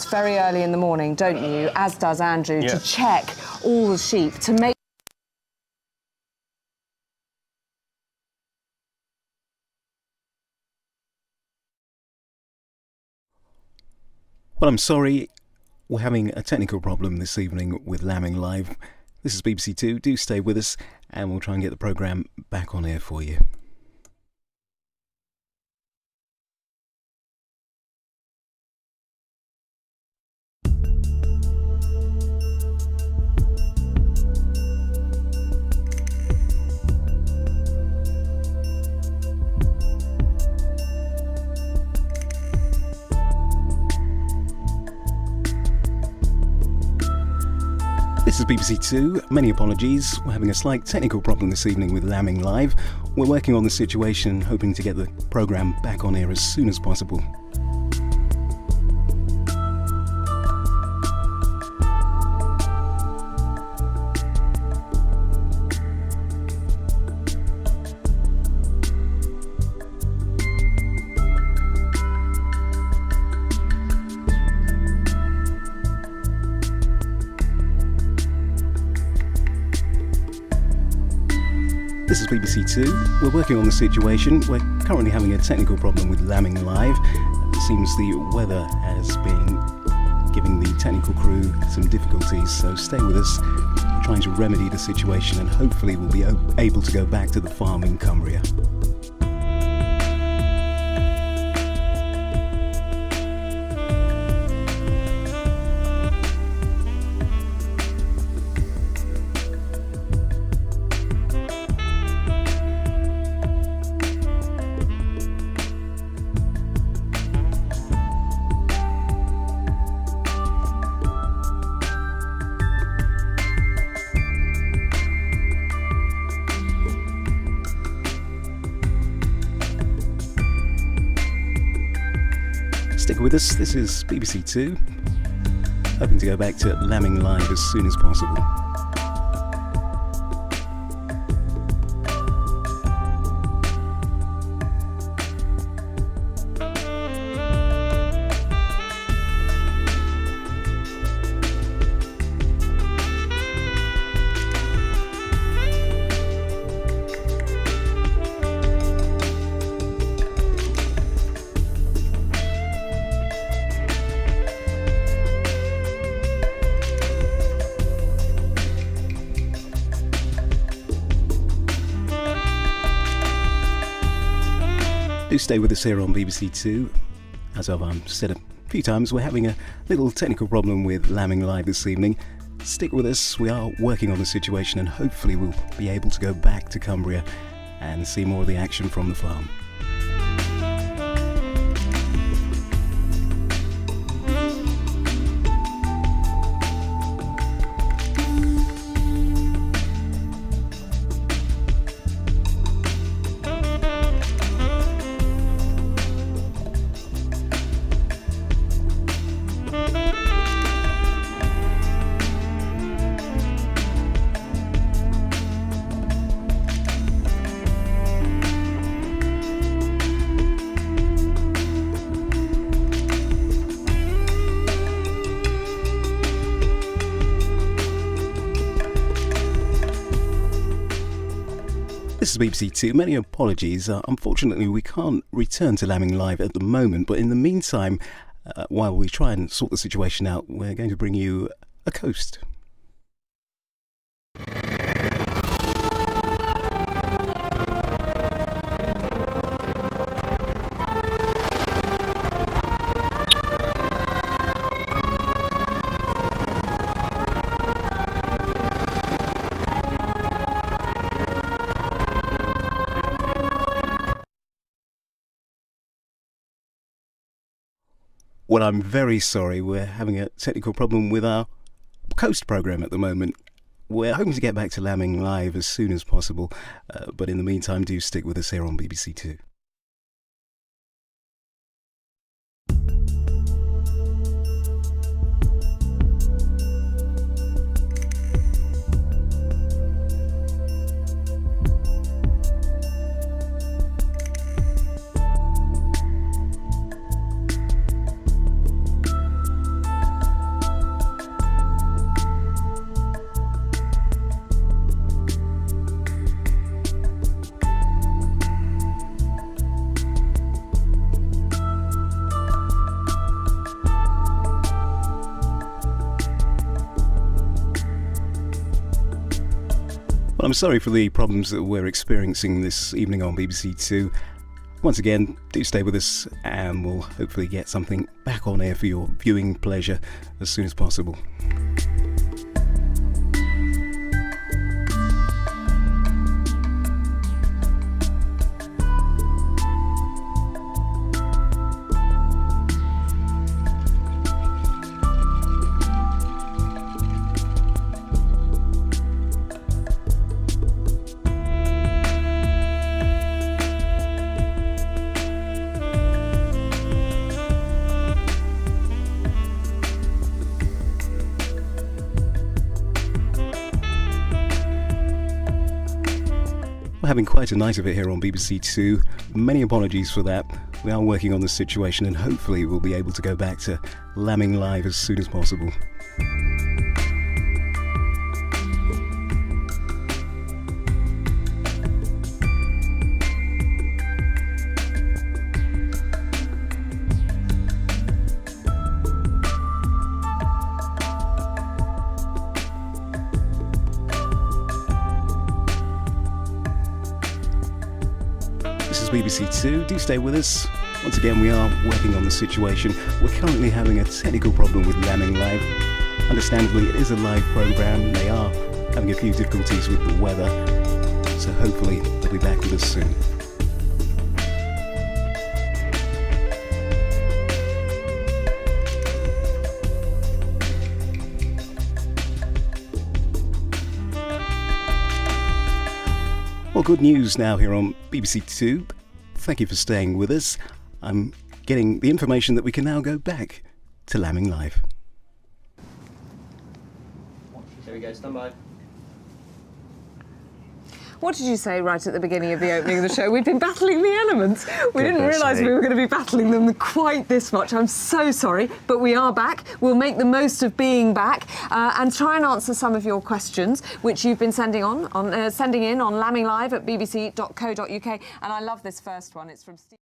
out very early in the morning, don't you, as does Andrew, Yeah. to check all the sheep, to make... Well, I'm sorry, we're having a technical problem this evening with Lambing Live. This is BBC Two. Do stay with us and we'll try and get the programme back on air for you. This is BBC Two. Many apologies. We're having a slight technical problem this evening with Lambing Live. We're working on the situation, hoping to get the programme back on air as soon as possible. This is BBC Two. We're working on the situation. We're currently having a technical problem with Lambing Live. It seems the weather has been giving the technical crew some difficulties, so stay with us. We're trying to remedy the situation and hopefully we'll be able to go back to the farm in Cumbria. Stick with us, this is BBC Two, hoping to go back to Lambing Live as soon as possible. Do stay with us here on BBC Two. As I've said a few times, we're having a little technical problem with Lambing Live this evening. Stick with us, we are working on the situation and hopefully we'll be able to go back to Cumbria and see more of the action from the farm. This is BBC Two. Many apologies. Unfortunately, we can't return to Lambing Live at the moment, but in the meantime, while we try and sort the situation out, we're going to bring you a coast. Well, I'm very sorry. We're having a technical problem with our coast programme at the moment. We're hoping to get back to Lambing Live as soon as possible, but in the meantime, do stick with us here on BBC Two. I'm sorry for the problems that we're experiencing this evening on BBC Two. Once again, do stay with us and we'll hopefully get something back on air for your viewing pleasure as soon as possible. We're having quite a night of it here on BBC Two. Many apologies for that. We are working on the situation and hopefully we'll be able to go back to lambing live as soon as possible. This is BBC Two, do stay with us. Once again, we are working on the situation. We're currently having a technical problem with Lambing Live. Understandably, it is a live programme. They are having a few difficulties with the weather. So hopefully, they'll be back with us soon. Well, good news now here on BBC Two. Thank you for staying with us. I'm getting the information that we can now go back to Lambing Live. Here we go, stand by. What did you say right at the beginning of the opening of the show? We've been battling the elements. We didn't realise we were going to be battling them quite this much. I'm so sorry, but we are back. We'll make the most of being back and try and answer some of your questions, which you've been sending in on lambinglive@bbc.co.uk. And I love this first one. It's from Steve.